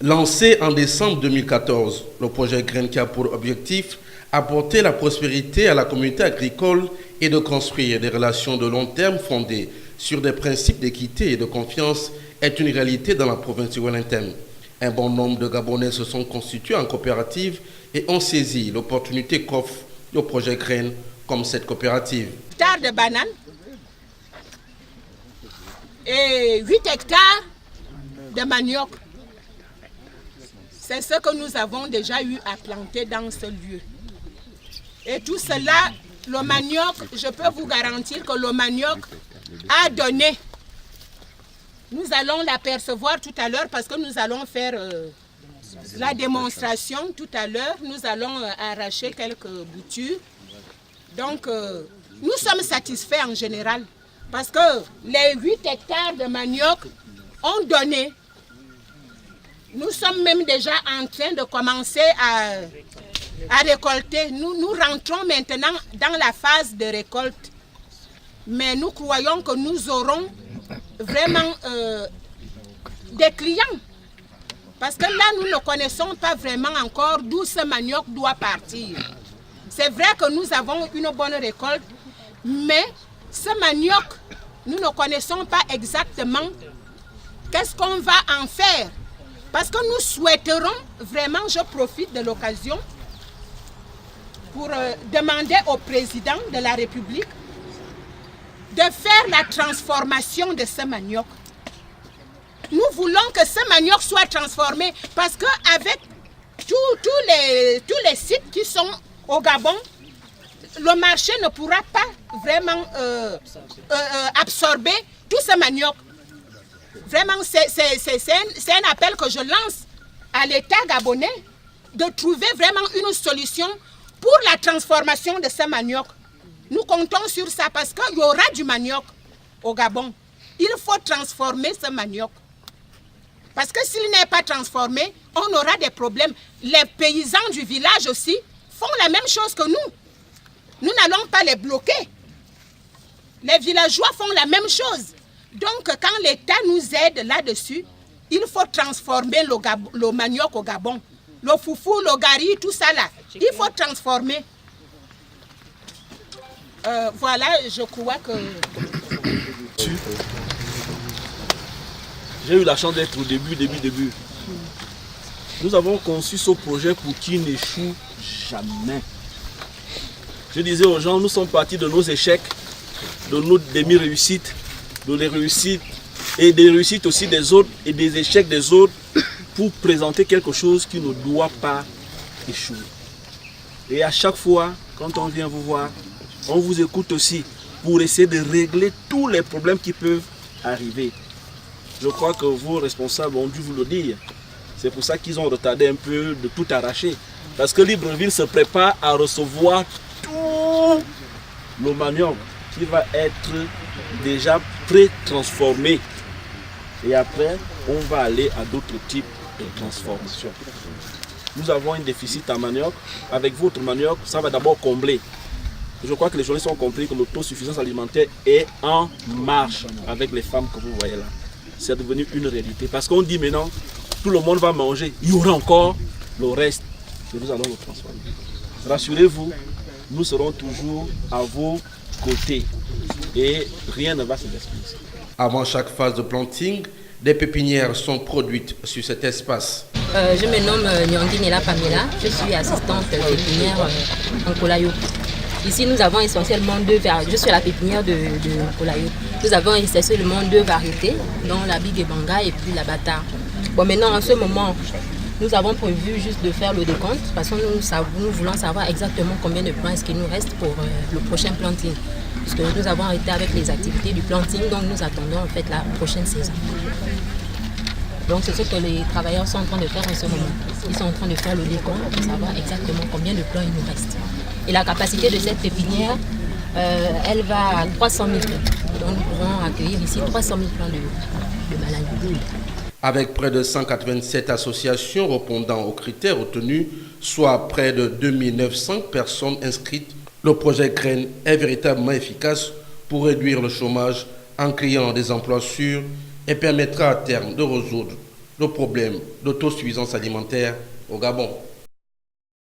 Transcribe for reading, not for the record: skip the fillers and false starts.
Lancé en décembre 2014, le projet Graines qui a pour objectif apporter la prospérité à la communauté agricole et de construire des relations de long terme fondées sur des principes d'équité et de confiance est une réalité dans la province du Wellington. Un bon nombre de Gabonais se sont constitués en coopérative et ont saisi l'opportunité qu'offre le projet Graines comme cette coopérative. Hectares de bananes et 8 hectares de manioc. C'est ce que nous avons déjà eu à planter dans ce lieu. Et tout cela, le manioc, je peux vous garantir que le manioc a donné. Nous allons l'apercevoir tout à l'heure parce que nous allons faire la démonstration tout à l'heure. Nous allons arracher quelques boutures. Donc, nous sommes satisfaits en général parce que les 8 hectares de manioc ont donné. Nous sommes même déjà en train de commencer à récolter. Nous rentrons maintenant dans la phase de récolte. Mais nous croyons que nous aurons vraiment des clients. Parce que là, nous ne connaissons pas vraiment encore d'où ce manioc doit partir. C'est vrai que nous avons une bonne récolte, mais ce manioc, nous ne connaissons pas exactement qu'est-ce qu'on va en faire. Parce que nous souhaiterons, vraiment, je profite de l'occasion pour demander au président de la République de faire la transformation de ce manioc. Nous voulons que ce manioc soit transformé parce qu'avec tous les sites qui sont au Gabon, le marché ne pourra pas vraiment absorber tout ce manioc. Vraiment, c'est un appel que je lance à l'État gabonais de trouver vraiment une solution pour la transformation de ce manioc. Nous comptons sur ça parce qu'il y aura du manioc au Gabon. Il faut transformer ce manioc. Parce que s'il n'est pas transformé, on aura des problèmes. Les paysans du village aussi font la même chose que nous. Nous n'allons pas les bloquer. Les villageois font la même chose. Donc, quand l'État nous aide là-dessus, il faut transformer le manioc au Gabon. Le foufou, le gari, tout ça là. Il faut transformer. Voilà, je crois que... J'ai eu la chance d'être au début. Nous avons conçu ce projet pour qu'il n'échoue jamais. Je disais aux gens, nous sommes partis de nos échecs, de nos demi-réussites, de les réussites et des réussites aussi des autres et des échecs des autres pour présenter quelque chose qui ne doit pas échouer. Et à chaque fois, quand on vient vous voir, on vous écoute aussi pour essayer de régler tous les problèmes qui peuvent arriver. Je crois que vos responsables ont dû vous le dire. C'est pour ça qu'ils ont retardé un peu de tout arracher. Parce que Libreville se prépare à recevoir tout le manioc qui va être déjà pré-transformé. Et après, on va aller à d'autres types de transformation. Nous avons un déficit en manioc. Avec votre manioc, ça va d'abord combler. Je crois que les journalistes ont compris que l'autosuffisance alimentaire est en marche avec les femmes que vous voyez là. C'est devenu une réalité. Parce qu'on dit maintenant, tout le monde va manger. Il y aura encore le reste. Et nous allons le transformer. Rassurez-vous, nous serons toujours à vos côtés. Et rien ne va se détruire. Avant chaque phase de planting, des pépinières sont produites sur cet espace. Je me nomme Nyangui Pamela, je suis assistante pépinière en Kolayo. Ici, nous avons essentiellement deux variétés. Je suis à la pépinière de Kolayo. Nous avons essentiellement deux variétés, dont la Big Banga et puis la Bata. Bon, maintenant, en ce moment, nous avons prévu juste de faire le décompte parce que nous voulons savoir exactement combien de plants est-ce qu'il nous reste pour le prochain planting. Parce que nous avons arrêté avec les activités du planting, donc nous attendons en fait la prochaine saison. Donc c'est ce que les travailleurs sont en train de faire en ce moment. Ils sont en train de faire le décompte pour savoir exactement combien de plants il nous reste. Et la capacité de cette pépinière, elle va à 300 000 plants. Donc nous pourrons accueillir ici 300 000 plants de bananes. Avec près de 187 associations répondant aux critères retenus, soit près de 2900 personnes inscrites, le projet Graines est véritablement efficace pour réduire le chômage en créant des emplois sûrs et permettra à terme de résoudre le problème d'autosuffisance alimentaire au Gabon.